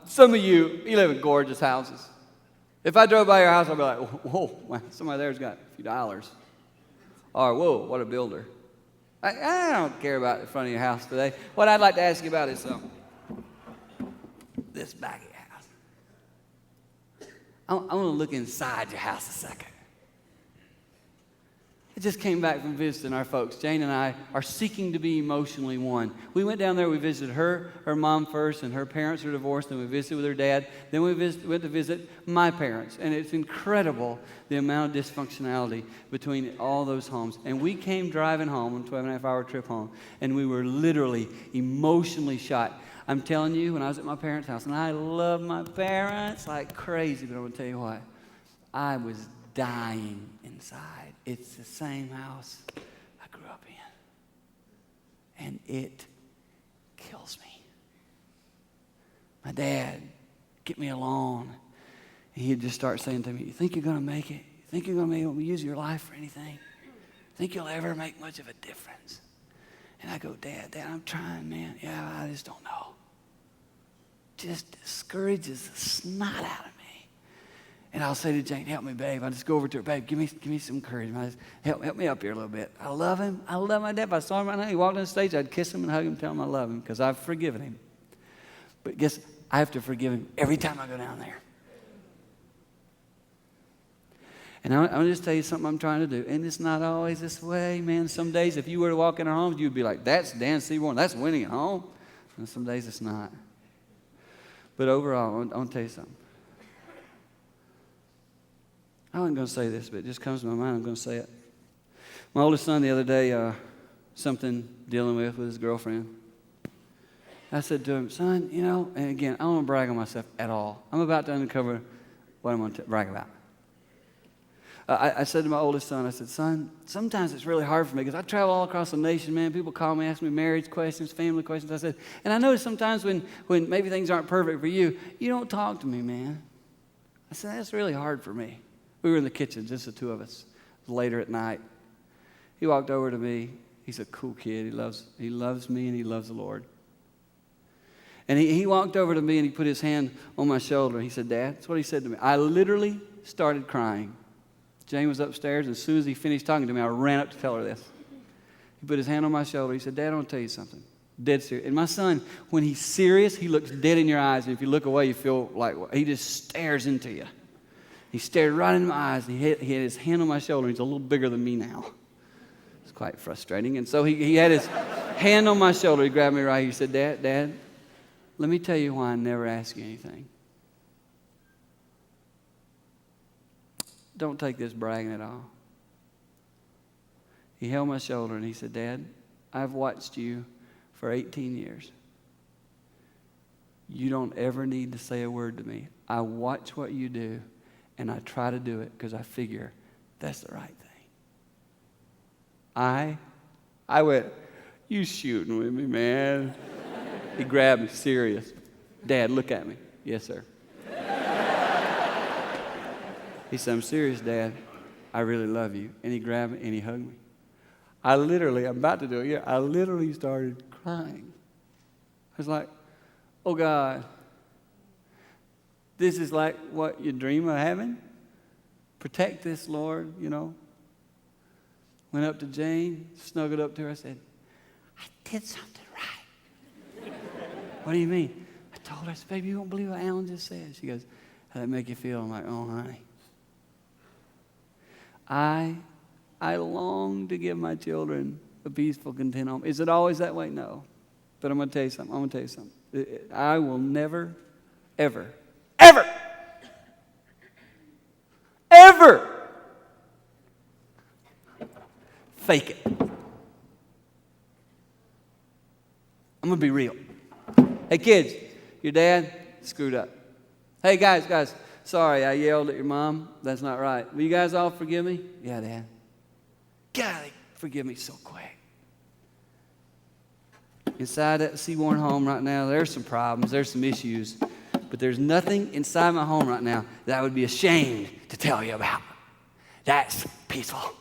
Some of you live in gorgeous houses. If I drove by your house, I'd be like, whoa, wow, somebody there's got a few dollars. Or, whoa, what a builder. I don't care about the front of your house today. What I'd like to ask you about is this back of your house. I want to look inside your house a second. I just came back from visiting our folks. Jane and I are seeking to be emotionally one. We went down there, we visited her mom first, and her parents are divorced, and we visited with her dad. Then we went to visit my parents, and it's incredible the amount of dysfunctionality between all those homes. And we came driving home, a 12-and-a-half-hour trip home, and we were literally emotionally shot. I'm telling you, when I was at my parents' house, and I love my parents like crazy, but I'm going to tell you what, I was dying inside. It's the same house I grew up in. And it kills me. My dad get me alone. And he'd just start saying to me, you think you're going to make it? You think you're going to be able to use your life for anything? Think you'll ever make much of a difference? And I go, Dad, I'm trying, man. Yeah, I just don't know. Just discourages the snot out of me. And I'll say to Jane, help me, babe. I'll just go over to her, babe, give me some courage. Help me up here a little bit. I love him. I love my dad. If I saw him right now, he walked on the stage, I'd kiss him and hug him and tell him I love him because I've forgiven him. But guess I have to forgive him every time I go down there. And I'll just tell you something I'm trying to do. And it's not always this way, man. Some days, if you were to walk in our homes, you'd be like, that's Dan Seaborn. That's winning at home. And some days it's not. But overall, I want to tell you something. I wasn't going to say this, but it just comes to my mind. I'm going to say it. My oldest son the other day, something dealing with his girlfriend. I said to him, son, and again, I don't want to brag on myself at all. I'm about to uncover what I'm going to brag about. I said to my oldest son, I said, son, sometimes it's really hard for me because I travel all across the nation, man. People call me, ask me marriage questions, family questions. I said, and I notice sometimes when maybe things aren't perfect for you, you don't talk to me, man. I said, that's really hard for me. We were in the kitchen, just the two of us, later at night. He walked over to me. He's a cool kid. He loves me and he loves the Lord. And he walked over to me and he put his hand on my shoulder. He said, Dad, that's what he said to me. I literally started crying. Jane was upstairs, and as soon as he finished talking to me, I ran up to tell her this. He put his hand on my shoulder. He said, Dad, I want to tell you something. Dead serious. And my son, when he's serious, he looks dead in your eyes. And if you look away, you feel like he just stares into you. He stared right into my eyes. And he had his hand on my shoulder. He's a little bigger than me now. It's quite frustrating. And so he had his hand on my shoulder. He grabbed me right here. He said, Dad, let me tell you why I never ask you anything. Don't take this bragging at all. He held my shoulder and he said, Dad, I've watched you for 18 years. You don't ever need to say a word to me. I watch what you do and I try to do it because I figure that's the right thing. I went, you shooting with me, man. He grabbed me, serious. Dad, look at me. Yes, sir. He said, I'm serious, Dad. I really love you. And he grabbed me and he hugged me. I'm about to do it. Yeah, I literally started crying. I was like, oh, God, this is like what you dream of having? Protect this, Lord, Went up to Jane, snuggled up to her. I said, I did something right. What do you mean? I told her, I said, baby, you won't believe what Alan just said. She goes, how'd that make you feel? I'm like, oh, honey. I long to give my children a peaceful, content home. Is it always that way? No. But I'm going to tell you something. I will never, ever, ever, ever fake it. I'm going to be real. Hey, kids, your dad screwed up. Hey, guys. Sorry, I yelled at your mom. That's not right. Will you guys all forgive me? Yeah, Dad. God, they forgive me so quick. Inside that Seaborn home right now, there's some problems. There's some issues. But there's nothing inside my home right now that I would be ashamed to tell you about. That's peaceful.